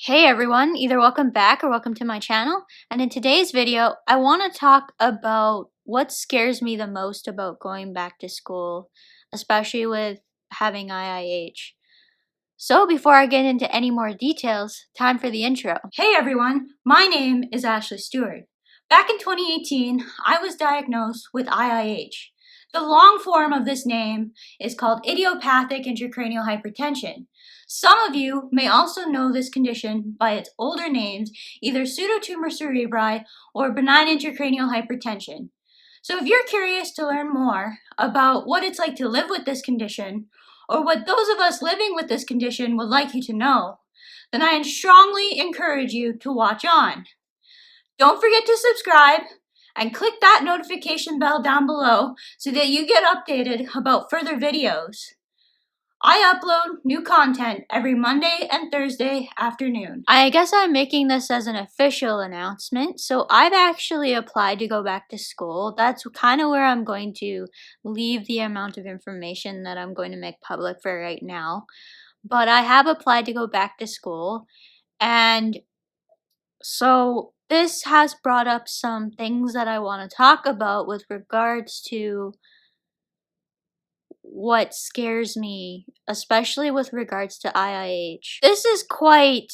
Hey everyone, either welcome back or welcome to my channel. And in today's video, I want to talk about what scares me the most about going back to school, especially with having IIH. So before I get into any more details, time for the intro. Hey everyone, my name is Ashley Stewart. Back in 2018, I was diagnosed with IIH. The long form of this name is called idiopathic intracranial hypertension. Some of you may also know this condition by its older names, either pseudotumor cerebri or benign intracranial hypertension. So if you're curious to learn more about what it's like to live with this condition, or what those of us living with this condition would like you to know, then I strongly encourage you to watch on. Don't forget to subscribe and click that notification bell down below so that you get updated about further videos. I upload new content every Monday and Thursday afternoon. I guess I'm making this as an official announcement. So I've actually applied to go back to school. That's kind of where I'm going to leave the amount of information that I'm going to make public for right now. But I have applied to go back to school. And so this has brought up some things that I want to talk about with regards to what scares me, especially with regards to IIH. This is quite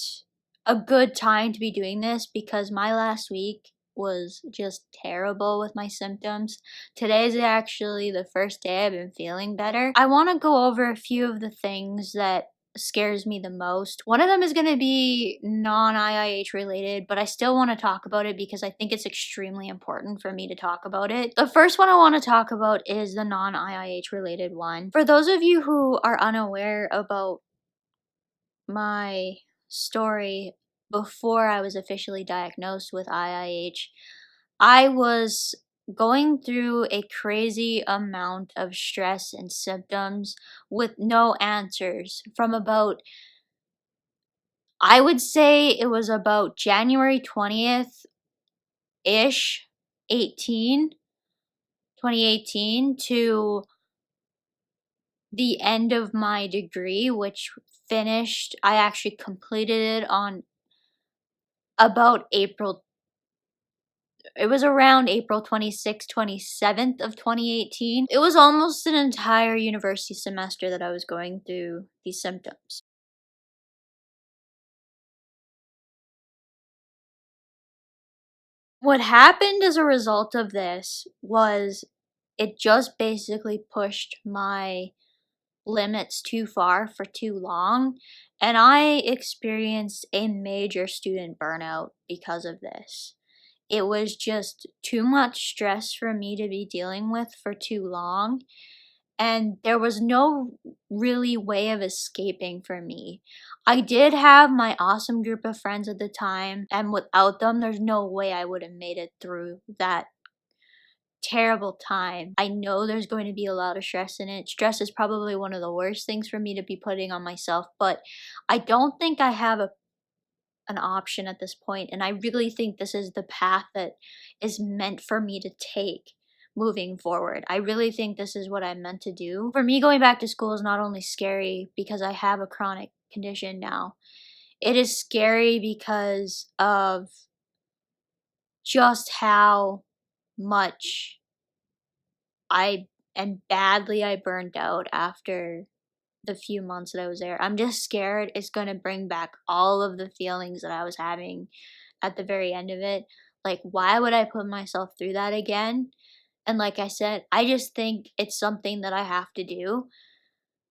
a good time to be doing this because my last week was just terrible with my symptoms. Today's actually the first day I've been feeling better. I want to go over a few of the things that scares me the most. One of them is going to be non-IIH related, but I still want to talk about it because I think it's extremely important for me to talk about it. The first one I want to talk about is the non-IIH related one. For those of you who are unaware about my story before I was officially diagnosed with IIH, I was going through a crazy amount of stress and symptoms with no answers from about, I would say it was about January 20th-ish, 2018 to the end of my degree, which finished, I actually completed it on about April. It was around April 26th, 27th of 2018. It was almost an entire university semester that I was going through these symptoms. What happened as a result of this was it just basically pushed my limits too far for too long, and I experienced a major student burnout because of this. It was just too much stress for me to be dealing with for too long, and there was no really way of escaping for me. I did have my awesome group of friends at the time, and without them, there's no way I would have made it through that terrible time. I know there's going to be a lot of stress in it. Stress is probably one of the worst things for me to be putting on myself, but I don't think I have an option at this point, and I really think this is the path that is meant for me to take moving forward. I really think this is what I'm meant to do. For me, going back to school is not only scary because I have a chronic condition now, it is scary because of just how much badly I burned out after the few months that I was there. I'm just scared it's going to bring back all of the feelings that I was having at the very end of it. Like, why would I put myself through that again? And like I said, I just think it's something that I have to do.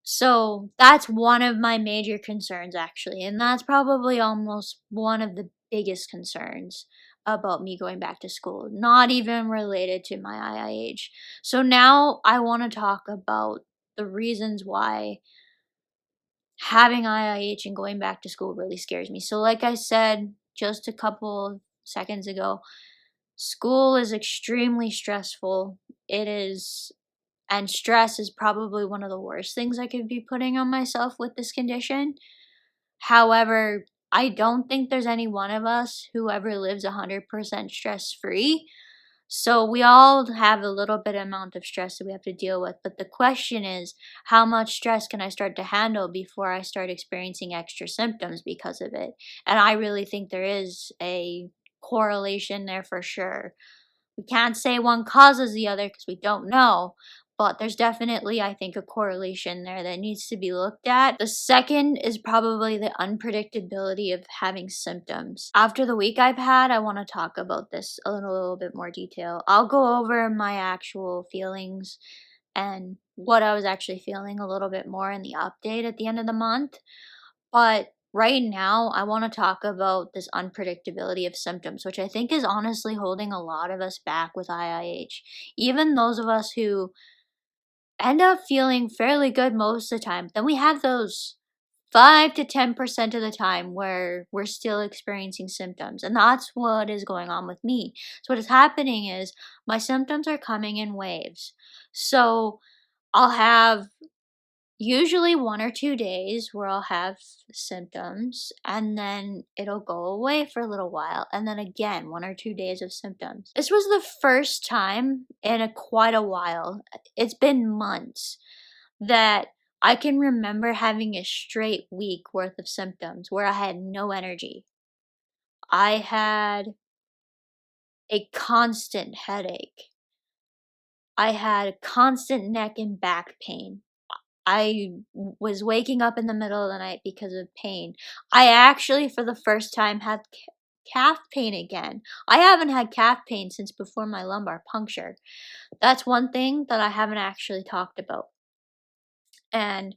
So that's one of my major concerns, actually. And that's probably almost one of the biggest concerns about me going back to school, not even related to my IIH. So now I want to talk about the reasons why having IIH and going back to school really scares me. So like I said just a couple seconds ago, school is extremely stressful. It is, and stress is probably one of the worst things I could be putting on myself with this condition. However, I don't think there's any one of us who ever lives 100% stress free. So we all have a little bit amount of stress that we have to deal with, but the question is, how much stress can I start to handle before I start experiencing extra symptoms because of it? And I really think there is a correlation there for sure. We can't say one causes the other because we don't know, but there's definitely, I think, a correlation there that needs to be looked at. The second is probably the unpredictability of having symptoms. After the week I've had, I want to talk about this in a little bit more detail. I'll go over my actual feelings and what I was actually feeling a little bit more in the update at the end of the month. But right now, I want to talk about this unpredictability of symptoms, which I think is honestly holding a lot of us back with IIH. Even those of us who end up feeling fairly good most of the time, then we have those 5 to 10% of the time where we're still experiencing symptoms. And that's what is going on with me. So, what is happening is my symptoms are coming in waves. So, I'll have usually 1 or 2 days where I'll have symptoms and then it'll go away for a little while and then again 1 or 2 days of symptoms. This was the first time in quite a while. It's been months that I can remember having a straight week worth of symptoms where I had no energy. I had a constant headache. I had constant neck and back pain. Was waking up in the middle of the night because of pain. I actually, for the first time, had calf pain again. I haven't had calf pain since before my lumbar puncture. That's one thing that I haven't actually talked about. And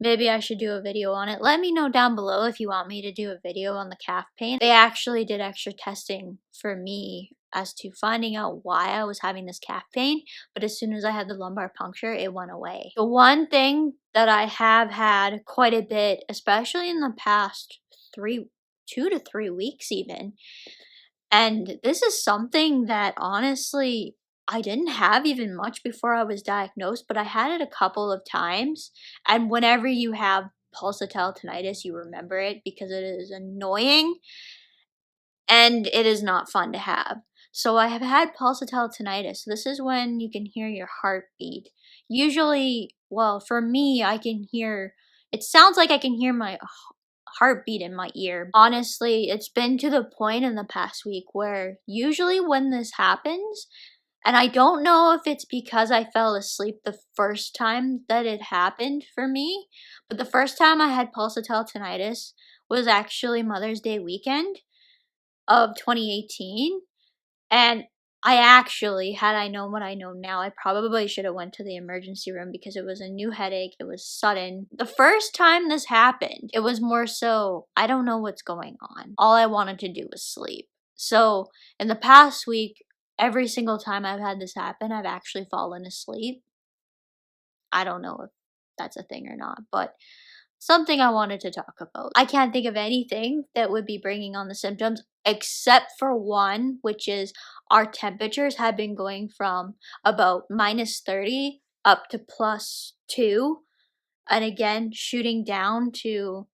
maybe I should do a video on it. Let me know down below if you want me to do a video on the calf pain. They actually did extra testing for me as to finding out why I was having this calf pain, but as soon as I had the lumbar puncture, it went away. The one thing that I have had quite a bit, especially in the past 2 to 3 weeks even, and this is something that honestly I didn't have even much before I was diagnosed, but I had it a couple of times. And whenever you have pulsatile tinnitus, you remember it because it is annoying and it is not fun to have. So I have had pulsatile tinnitus. This is when you can hear your heartbeat. Usually, well, for me, I can hear, it sounds like I can hear my heartbeat in my ear. Honestly, it's been to the point in the past week where usually when this happens, and I don't know if it's because I fell asleep the first time that it happened for me, but the first time I had pulsatile tinnitus was actually Mother's Day weekend of 2018. And I actually, had I known what I know now, I probably should have went to the emergency room because it was a new headache. It was sudden. The first time this happened, it was more so, I don't know what's going on. All I wanted to do was sleep. So in the past week, every single time I've had this happen, I've actually fallen asleep. I don't know if that's a thing or not, but something I wanted to talk about. I can't think of anything that would be bringing on the symptoms except for one, which is our temperatures have been going from about -30 up to +2, and again shooting down to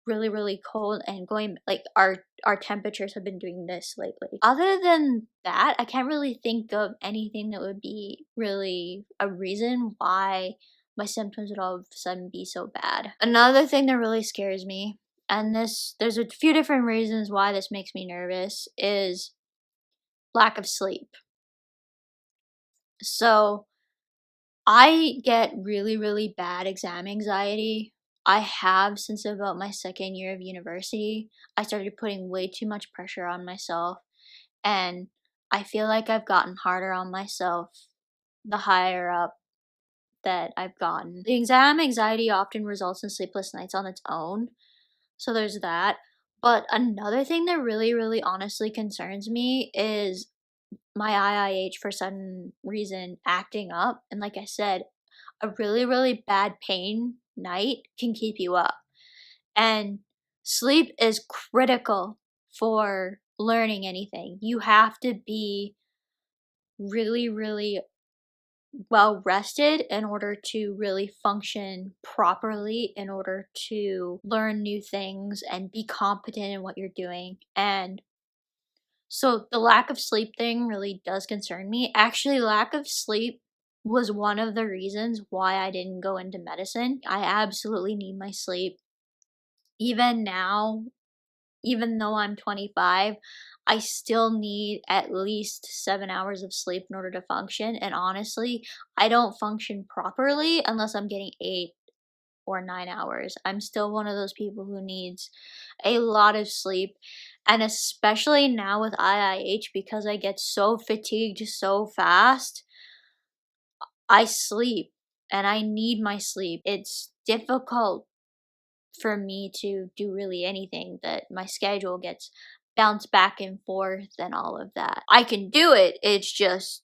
really, really cold and going like our temperatures have been doing this lately. Other than that, I can't really think of anything that would be really a reason why my symptoms would all of a sudden be so bad. Another thing that really scares me, and there's a few different reasons why this makes me nervous, is lack of sleep. So I get really, really bad exam anxiety. I have since about my second year of university. I started putting way too much pressure on myself, and I feel like I've gotten harder on myself the higher up that I've gotten. The exam anxiety often results in sleepless nights on its own, so there's that. But another thing that really, really honestly concerns me is my IIH for some reason acting up. And like I said, a really, really bad pain night can keep you up. And sleep is critical for learning anything. You have to be really, really well rested in order to really function properly, in order to learn new things and be competent in what you're doing. And So the lack of sleep thing really does concern me. Actually, lack of sleep was one of the reasons why I didn't go into medicine. I absolutely need my sleep. Even now, even though I'm 25, I still need at least 7 hours of sleep in order to function, and honestly, I don't function properly unless I'm getting 8 or 9 hours. I'm still one of those people who needs a lot of sleep, and especially now with IIH, because I get so fatigued so fast, I sleep, and I need my sleep. It's difficult for me to do really anything, that my schedule gets bounced back and forth and all of that. I can do it, it's just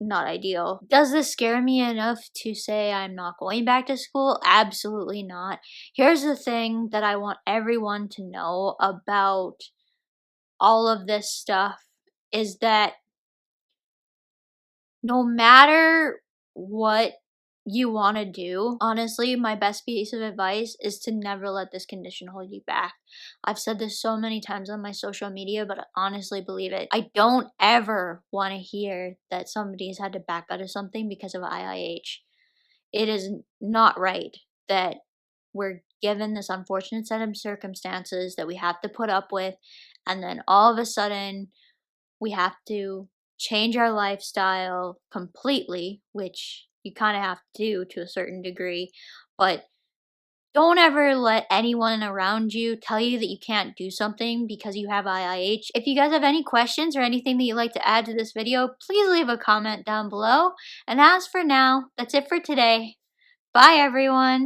not ideal. Does this scare me enough to say I'm not going back to school? Absolutely not. Here's the thing that I want everyone to know about all of this stuff is that no matter what you want to do, honestly, my best piece of advice is to never let this condition hold you back. I've said this so many times on my social media, but I honestly believe it. I don't ever want to hear that somebody has had to back out of something because of IIH. It is not right that we're given this unfortunate set of circumstances that we have to put up with, and then all of a sudden we have to change our lifestyle completely, which you kind of have to do to a certain degree. But don't ever let anyone around you tell you that you can't do something because you have IIH. If you guys have any questions or anything that you'd like to add to this video, please leave a comment down below. And as for now, that's it for today. Bye everyone!